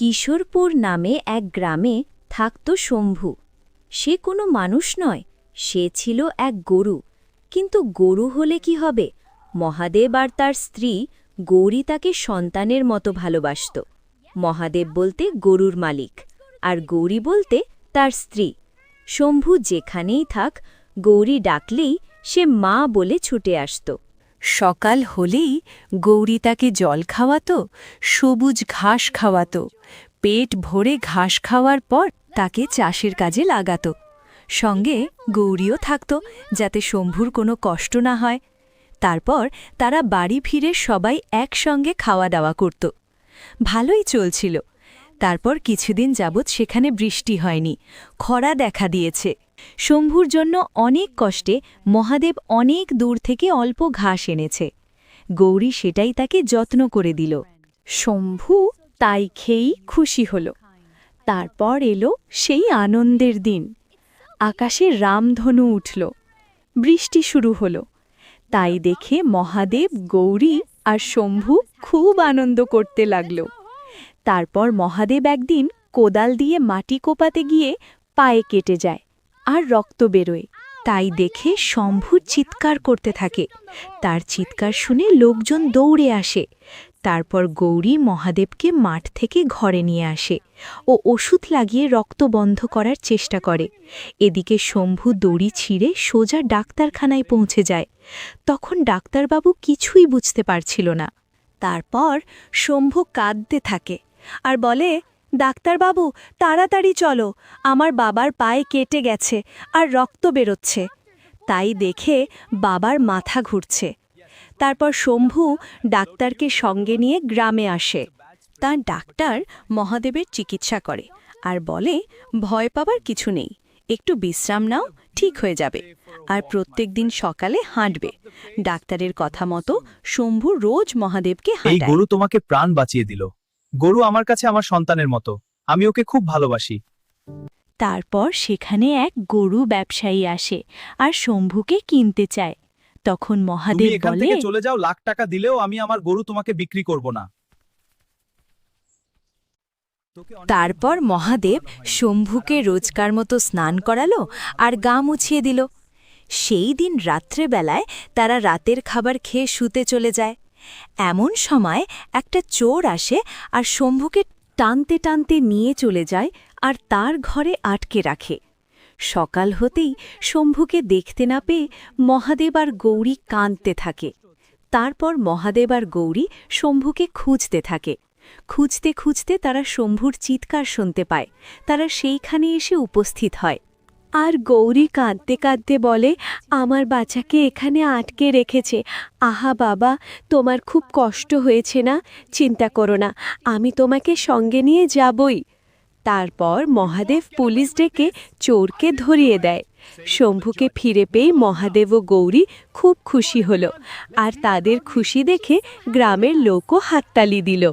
কিশোরপুর নামে এক গ্রামে থাকত শম্ভু। সে কোনো মানুষ নয়, সে ছিল এক গরু। কিন্তু গরু হলে কি হবে, মহাদেব আর তার স্ত্রী গৌরী তাকে সন্তানের মতো ভালোবাসত। মহাদেব বলতে গরুর মালিক, আর গৌরী বলতে তার স্ত্রী। শম্ভু যেখানেই থাক, গৌরী ডাকলেই সে মা বলে ছুটে আসত। সকাল হলেই গৌরী তাকে জল খাওয়াত, সবুজ ঘাস খাওয়াত। পেট ভরে ঘাস খাওয়ার পর তাকে চাষের কাজে লাগাত। সঙ্গে গৌরীও থাকত, যাতে শম্ভুর কোনো কষ্ট না হয়। তারপর তারা বাড়ি ফিরে সবাই একসঙ্গে খাওয়া দাওয়া করত। ভালোই চলছিল। তারপর কিছুদিন যাবৎ সেখানে বৃষ্টি হয়নি, খরা দেখা দিয়েছে। শম্ভুর জন্য অনেক কষ্টে মহাদেব অনেক দূর থেকে অল্প ঘাস এনেছে। গৌরী সেটাই তাকে যত্ন করে দিল। শম্ভু তাই খেয়েই খুশি হল। তারপর এলো সেই আনন্দের দিন। আকাশে রামধনু উঠল, বৃষ্টি শুরু হল। তাই দেখে মহাদেব, গৌরী আর শম্ভু খুব আনন্দ করতে লাগল। তারপর মহাদেব একদিন কোদাল দিয়ে মাটি কোপাতে গিয়ে পায়ে কেটে যায় আর রক্ত বেরোয়। তাই দেখে শম্ভু চিৎকার করতে থাকে। তার চিৎকার শুনে লোকজন দৌড়ে আসে। তারপর গৌরী মহাদেবকে মাঠ থেকে ঘরে নিয়ে আসে ও ওষুধ লাগিয়ে রক্ত বন্ধ করার চেষ্টা করে। এদিকে শম্ভু দড়ি ছিঁড়ে সোজা ডাক্তারখানায় পৌঁছে যায়। তখন ডাক্তারবাবু কিছুই বুঝতে পারছিল না। তারপর শম্ভু কাঁদতে থাকে আর বলে, ডাক্তারবাবু, তাড়াতাড়ি চলো, আমার বাবার পায়ে কেটে গেছে আর রক্ত বেরোচ্ছে। তাই দেখে বাবার মাথা ঘুরছে। তারপর শম্ভু ডাক্তারকে সঙ্গে নিয়ে গ্রামে আসে। তার ডাক্তার মহাদেবের চিকিৎসা করে আর বলে, ভয় পাবার কিছু নেই, একটু বিশ্রাম নাও, ঠিক হয়ে যাবে। আর প্রত্যেক দিন সকালে হাঁটবে। ডাক্তারের কথা মতো শম্ভু রোজ মহাদেবকে এই হাঁটায়। গরু তোমাকে প্রাণ বাঁচিয়ে দিল। গরু আমার কাছে আমার সন্তানের মতো, আমি ওকে খুব ভালোবাসি। তারপর সেখানে এক গরু ব্যবসায়ী আসে আর শম্ভুকে কিনতে চায়। তখন তুমি মহাদেব এখান বলে, থেকে চলে যাও, লাখ টাকা দিলেও আমি আমার গরু তোমাকে বিক্রি করব না। তারপর মহাদেব শম্ভুকে রোজকার মতো স্নান করালো আর গা মুছিয়ে দিল। সেই দিন রাত্রেবেলায় তারা রাতের খাবার খেয়ে শুতে চলে যায়। এমন সময় একটা চোর আসে আর শম্ভুকে টানতে টানতে নিয়ে চলে যায় আর তার ঘরে আটকে রাখে। সকাল হতেই শম্ভুকে দেখতে না পেয়ে মহাদেব আর গৌরী কাঁদতে থাকে। তারপর মহাদেব আর গৌরী শম্ভুকে খুঁজতে থাকে। খুঁজতে খুঁজতে তারা শম্ভুর চিৎকার শুনতে পায়। তারা সেইখানে এসে উপস্থিত হয়। আর গৌরী কাঁদতে কাঁদতে বলে, আমার বাচ্চাকে এখানে আটকে রেখেছে। আহা বাবা, তোমার খুব কষ্ট হয়েছে না? চিন্তা করো না, আমি তোমাকে সঙ্গে নিয়ে যাবই। তারপর মহাদেব পুলিশ ডেকে চোরকে ধরিয়ে দেয়। শম্ভুকে ফিরে পেয়ে মহাদেব ও গৌরী খুব খুশি হল আর তাদের খুশি দেখে গ্রামের লোকও হাততালি দিল।